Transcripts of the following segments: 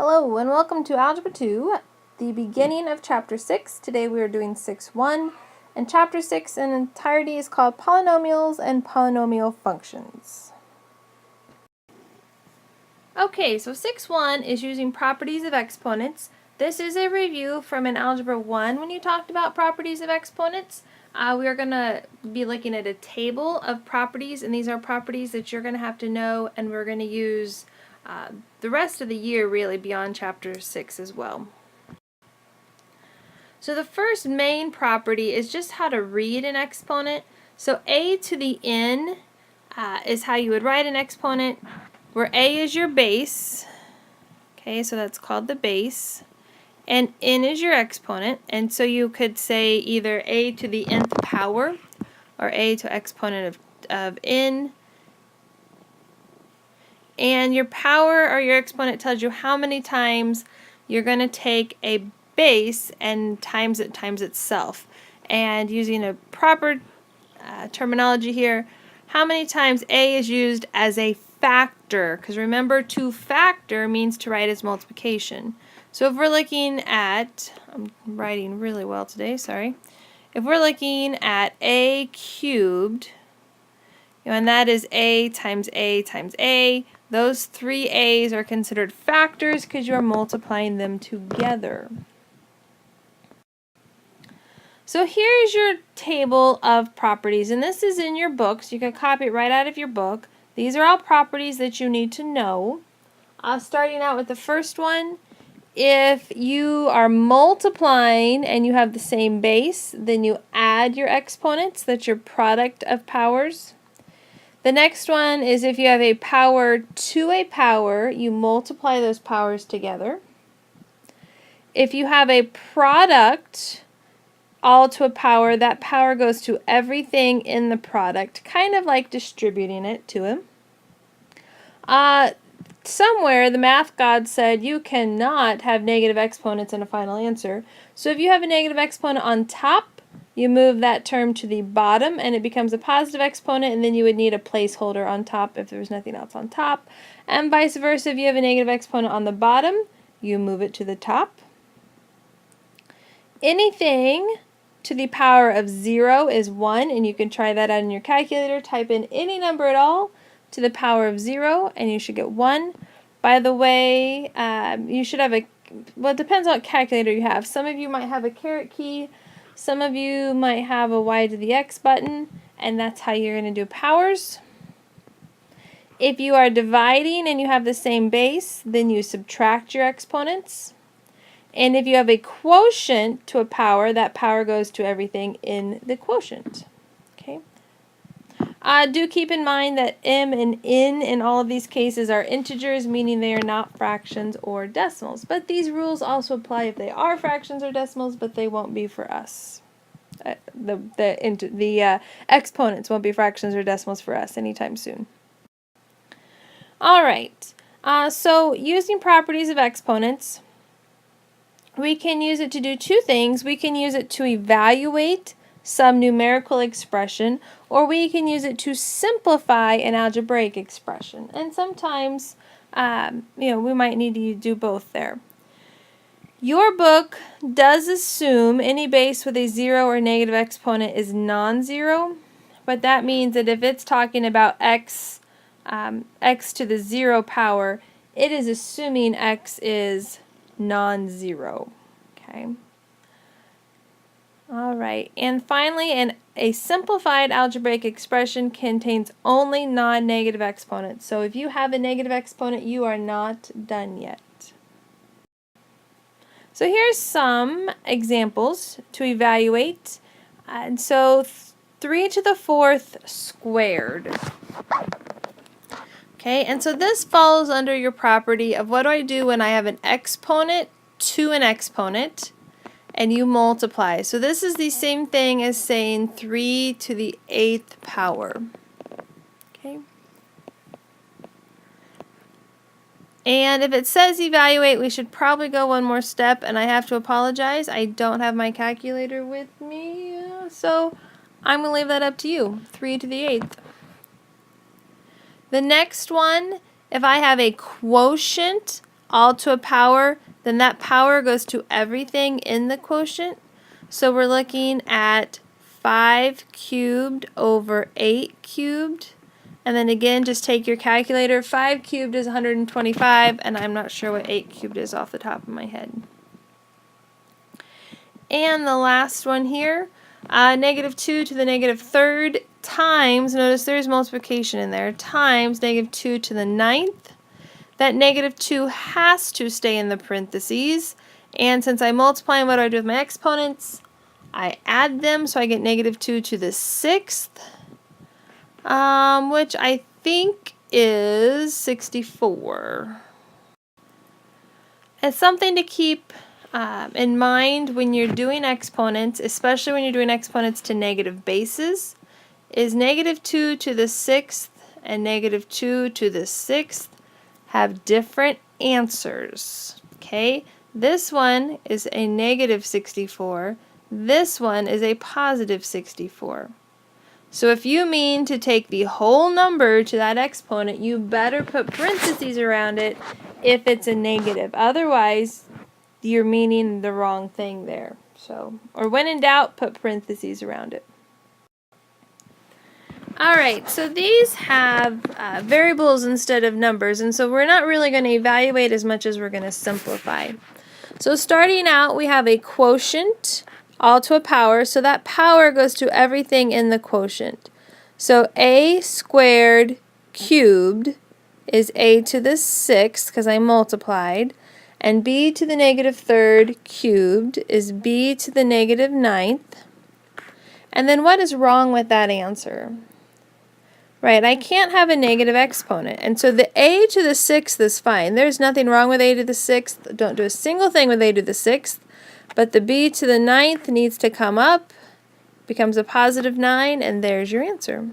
Hello and welcome to Algebra 2, the beginning of Chapter 6. Today we are doing 6.1, and Chapter 6 in entirety is called Polynomials and Polynomial Functions. Okay, so 6.1 is using properties of exponents. This is a review from in Algebra 1 when you talked about properties of exponents. We are going to be looking at a table of properties, and these are properties that you're going to have to know, and we're going to use the rest of the year really beyond Chapter 6 as well. So the first main property is just how to read an exponent. So a to the n is how you would write an exponent, where a is your base. Okay, so that's called the base. And n is your exponent, and so you could say either a to the nth power or a to exponent of n. And your power or your exponent tells you how many times you're going to take a base and times it times itself. And using a proper terminology here, how many times a is used as a factor, because remember, to factor means to write as multiplication. So if we're looking at, I'm writing really well today, sorry. If we're looking at a cubed, and that is a times a times a, those three a's are considered factors because you're multiplying them together. So here's your table of properties, and this is in your books. You can copy it right out of your book. These are all properties that you need to know. Starting out with the first one, if you are multiplying and you have the same base, then you add your exponents. That's your product of powers. The next one is if you have a power to a power, you multiply those powers together. If you have a product all to a power, that power goes to everything in the product, kind of like distributing it to him. Somewhere the math god said you cannot have negative exponents in a final answer. So if you have a negative exponent on top, you move that term to the bottom and it becomes a positive exponent, and then you would need a placeholder on top if there was nothing else on top. And vice versa, if you have a negative exponent on the bottom, you move it to the top. Anything to the power of 0 is 1, and you can try that out in your calculator. Type in any number at all to the power of 0 and you should get 1. By the way, you should have well, it depends on what calculator you have. Some of you might have a caret key. Some of you might have a y to the x button, and that's how you're going to do powers. If you are dividing and you have the same base, then you subtract your exponents. And if you have a quotient to a power, that power goes to everything in the quotient. Okay. Do keep in mind that m and n in all of these cases are integers, meaning they are not fractions or decimals. But these rules also apply if they are fractions or decimals, but they won't be for us. The exponents won't be fractions or decimals for us anytime soon. All right. So using properties of exponents, we can use it to do two things. We can use it to evaluate some numerical expression, or we can use it to simplify an algebraic expression. And sometimes, we might need to do both there. Your book does assume any base with a 0 or negative exponent is non-zero, but that means that if it's talking about x to the 0 power, it is assuming x is non-zero. Okay. All right. And finally, a simplified algebraic expression contains only non-negative exponents. So if you have a negative exponent, you are not done yet. So here's some examples to evaluate. And so 3 to the 4th squared. Okay, and so this falls under your property of what do I do when I have an exponent to an exponent and you multiply. So this is the same thing as saying 3 to the 8th power. Okay. And if it says evaluate, we should probably go one more step, and I have to apologize. I don't have my calculator with me, so I'm going to leave that up to you. 3 to the 8th. The next one, if I have a quotient all to a power, then that power goes to everything in the quotient. So we're looking at 5 cubed over 8 cubed. And then again, just take your calculator. 5 cubed is 125, and I'm not sure what 8 cubed is off the top of my head. And the last one here, negative 2 to the negative third times, notice there's multiplication in there, times negative 2 to the ninth. That negative 2 has to stay in the parentheses. And since I'm multiplying, what do I do with my exponents? I add them, so I get negative 2 to the sixth, which I think is 64. It's something to keep in mind when you're doing exponents, especially when you're doing exponents to negative bases, is negative 2 to the sixth and negative 2 to the sixth have different answers. Okay, this one is a negative 64. This one is a positive 64. So if you mean to take the whole number to that exponent, you better put parentheses around it if it's a negative. Otherwise, you're meaning the wrong thing there. So, or when in doubt, put parentheses around it. Alright, so these have variables instead of numbers, and so we're not really going to evaluate as much as we're going to simplify. So starting out, we have a quotient, all to a power, so that power goes to everything in the quotient. So a squared cubed is a to the sixth, because I multiplied, and b to the negative third cubed is b to the negative ninth. And then what is wrong with that answer? Right, I can't have a negative exponent, and so the a to the sixth is fine. There's nothing wrong with a to the sixth. Don't do a single thing with a to the sixth, but the b to the ninth needs to come up, becomes a positive 9, and there's your answer.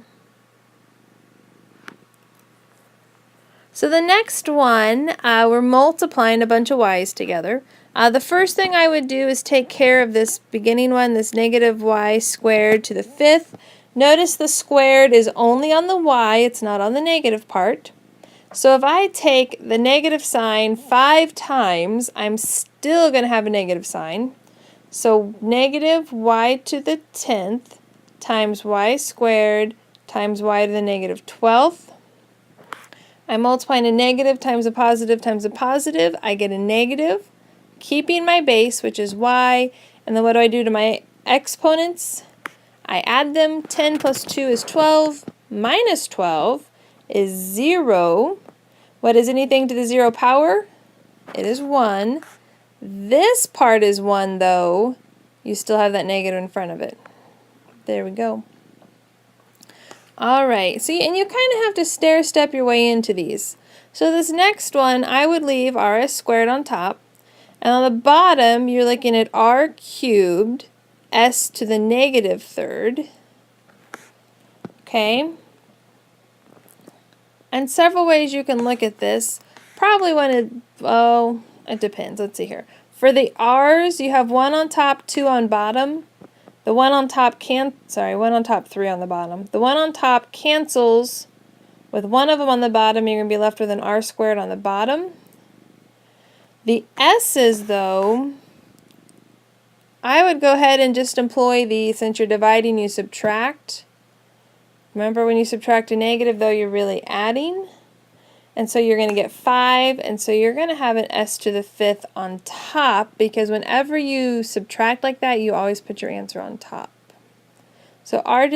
So the next one, we're multiplying a bunch of y's together. The first thing I would do is take care of this beginning one, this negative y squared to the fifth. Notice the squared is only on the y, it's not on the negative part. So if I take the negative sign 5 times, I'm still going to have a negative sign. So negative y to the 10th times y squared times y to the negative 12th. I'm multiplying a negative times a positive times a positive. I get a negative, keeping my base, which is y. And then what do I do to my exponents? I add them. 10 plus 2 is 12, minus 12 is 0. What is anything to the 0 power? It is 1. This part is 1 though. You still have that negative in front of it. There we go. Alright, so and you kind of have to stair-step your way into these. So this next one, I would leave rs squared on top. And on the bottom, you're looking at r cubed s to the negative third. Okay? And several ways you can look at this. Probably it depends. Let's see here. For the r's, you have 1 on top, 2 on bottom. The one on top 1 on top, 3 on the bottom. The one on top cancels with one of them on the bottom. You're going to be left with an r squared on the bottom. The s's, though, I would go ahead and just employ since you're dividing, you subtract. Remember, when you subtract a negative, though, you're really adding. And so you're going to get 5, and so you're going to have an s to the fifth on top, because whenever you subtract like that, you always put your answer on top. So s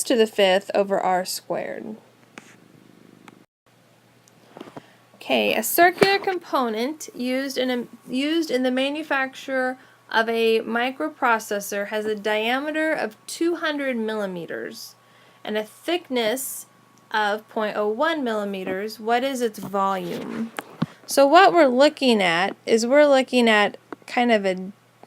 to the fifth over r squared. Okay, a circular component used in the manufacture of a microprocessor has a diameter of 200 millimeters and a thickness of 0.01 millimeters. What is its volume? So what we're looking at is kind of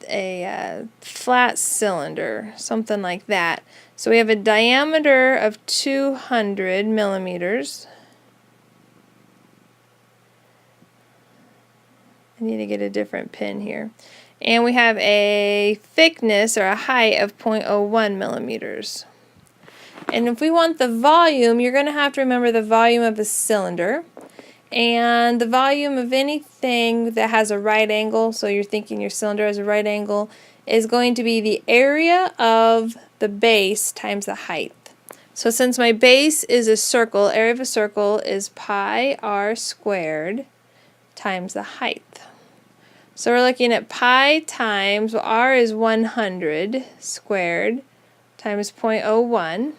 a flat cylinder, something like that. So we have a diameter of 200 millimeters. I need to get a different pin here. And we have a thickness or a height of 0.01 millimeters. And if we want the volume, you're going to have to remember the volume of a cylinder. And the volume of anything that has a right angle, so you're thinking your cylinder has a right angle, is going to be the area of the base times the height. So since my base is a circle, area of a circle is pi r squared times the height. So we're looking at pi times, well, r is 100 squared times 0.01.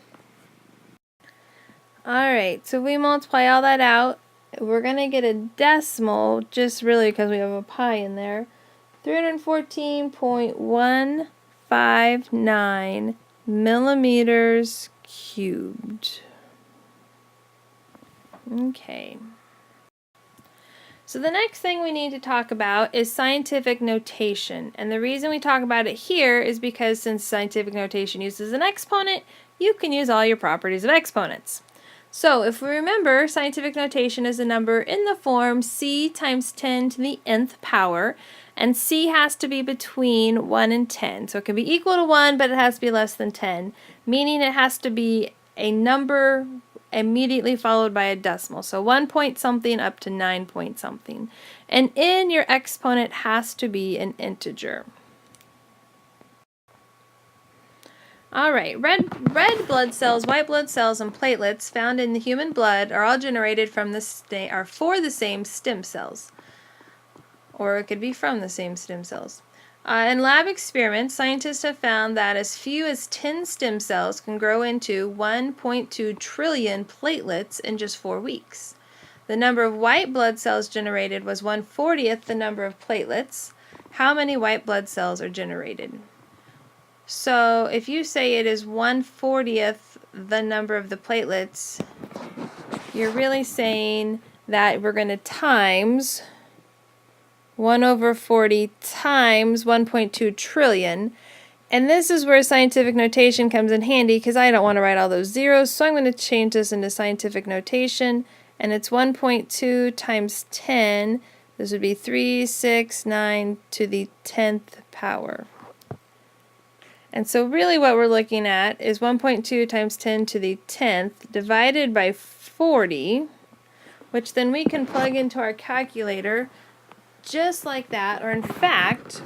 Alright, so we multiply all that out. We're going to get a decimal, just really because we have a pi in there. 314.159 millimeters cubed. Okay. So the next thing we need to talk about is scientific notation. And the reason we talk about it here is because since scientific notation uses an exponent, you can use all your properties of exponents. So if we remember, scientific notation is a number in the form c times 10 to the nth power, and c has to be between 1 and 10. So it can be equal to 1, but it has to be less than 10, meaning it has to be a number immediately followed by a decimal. So 1 point something up to 9 point something. And in your exponent has to be an integer. Alright, red blood cells, white blood cells, and platelets found in the human blood are all generated from for the same stem cells. Or it could be from the same stem cells. In lab experiments, scientists have found that as few as 10 stem cells can grow into 1.2 trillion platelets in just 4 weeks. The number of white blood cells generated was 1/40th the number of platelets. How many white blood cells are generated? So if you say it is 1/40th the number of the platelets, you're really saying that we're going to times 1/40 times 1.2 trillion. And this is where scientific notation comes in handy because I don't want to write all those zeros. So I'm going to change this into scientific notation. And it's 1.2 times 10. This would be 369 to the 10th power. And so really what we're looking at is 1.2 times 10 to the 10th divided by 40, which then we can plug into our calculator just like that, or in fact,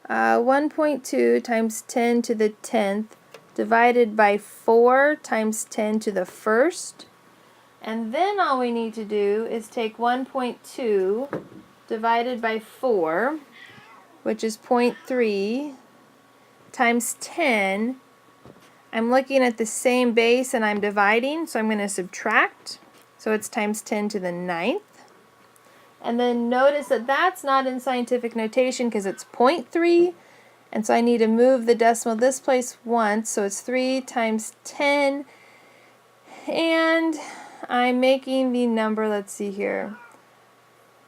1.2 times 10 to the 10th divided by 4 times 10 to the 1st. And then all we need to do is take 1.2 divided by 4, which is 0.3, times 10. I'm looking at the same base and I'm dividing, so I'm going to subtract. So it's times 10 to the 9th. And then notice that that's not in scientific notation because it's 0.3. And so I need to move the decimal this place once. So it's 3 times 10. And I'm making the number, let's see here,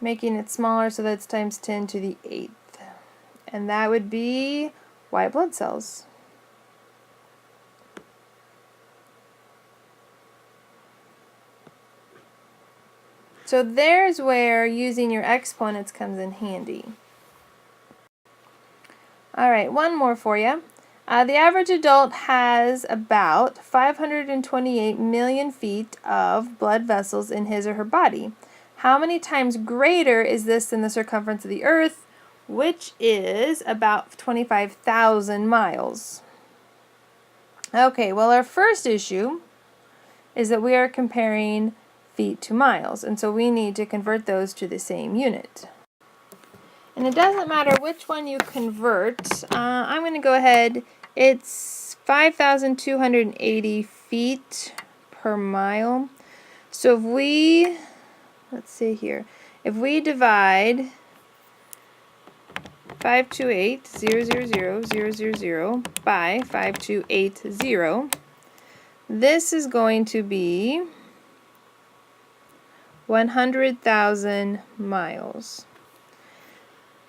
making it smaller, so that's times 10 to the 8th. And that would be white blood cells. So there's where using your exponents comes in handy. Alright, one more for you. The average adult has about 528 million feet of blood vessels in his or her body. How many times greater is this than the circumference of the Earth, which is about 25,000 miles? Okay, well, our first issue is that we are comparing feet to miles, and so we need to convert those to the same unit. And it doesn't matter which one you convert. I'm going to go ahead. It's 5,280 feet per mile. So if we, let's see here, if we divide 528,000,000 by 5280, this is going to be 100,000 miles.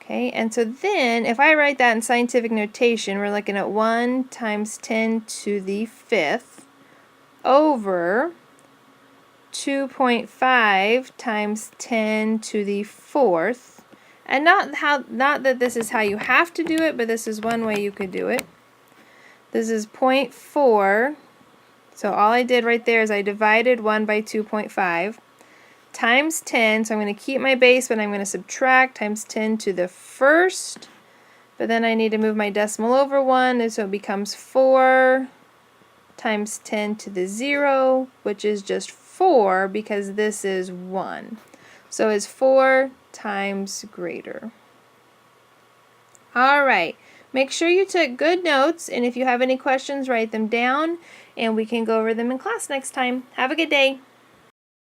Okay, and so then if I write that in scientific notation, we're looking at 1 times 10 to the 5th over 2.5 times 10 to the 4th. And not that this is how you have to do it, but this is one way you could do it. This is 0.4. So all I did right there is I divided 1 by 2.5. times 10. So I'm going to keep my base, but I'm going to subtract times 10 to the first. But then I need to move my decimal over 1, and so it becomes 4 times 10 to the 0, which is just 4 because this is 1. So it's 4 times greater. All right. Make sure you took good notes, and if you have any questions, write them down, and we can go over them in class next time. Have a good day.